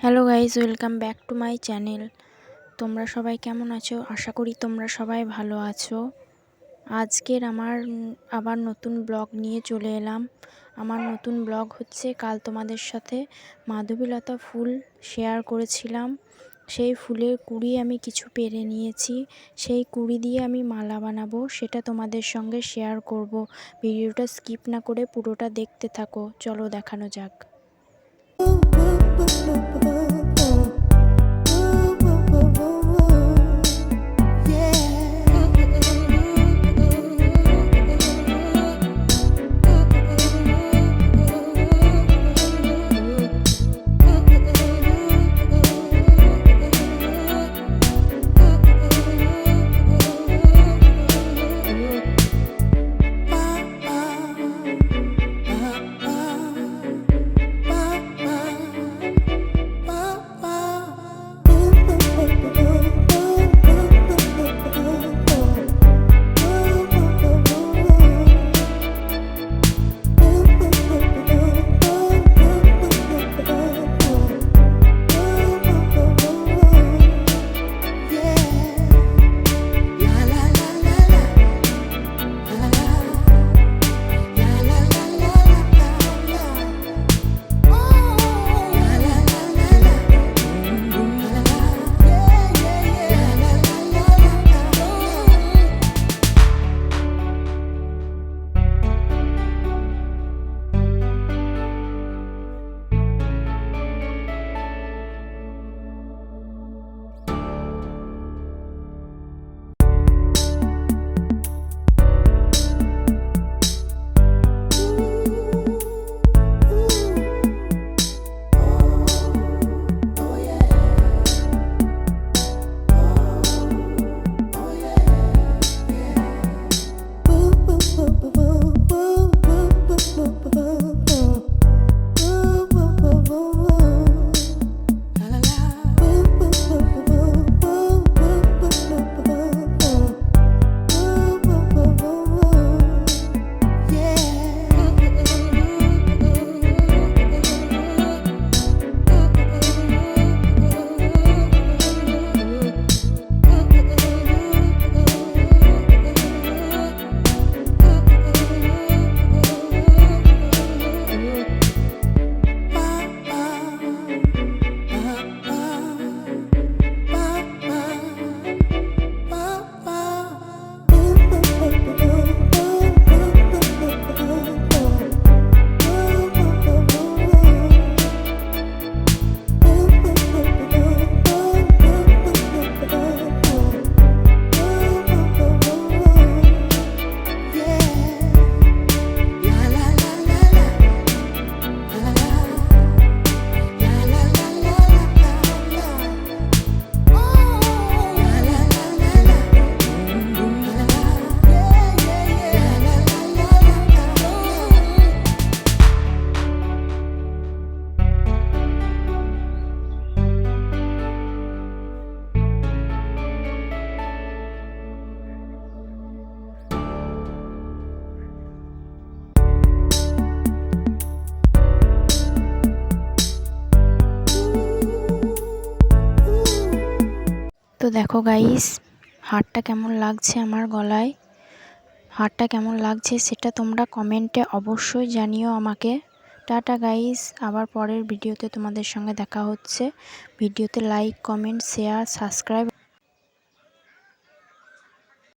Hello guys, welcome back to my channel. তোমরা সবাই কেমন আছো? আশা করি তোমরা সবাই ভালো আছো। আজকের আমার আবার নতুন ব্লগ নিয়ে চলে এলাম। আমার নতুন ব্লগ হচ্ছে, কাল তোমাদের সাথে মাধবীলতা ফুল শেয়ার করেছিলাম। সেই ফুলের কুড়ি আমি কিছু পেরে নিয়েছি। সেই কুড়ি দিয়ে আমি মালা বানাবো, সেটা তোমাদের সঙ্গে শেয়ার করব। ভিডিওটা স্কিপ না করে পুরোটা দেখতে থাকো। চলো দেখানো যাক। তো দেখো গাইস, হারটা কেমন লাগছে আমার গলায়। হারটা কেমন লাগছে সেটা তোমরা কমেন্টে অবশ্যই জানিও আমাকে। টাটা গাইস, আবার পরের ভিডিওতে তোমাদের সঙ্গে দেখা হচ্ছে। ভিডিওতে লাইক, কমেন্ট, শেয়ার, সাবস্ক্রাইব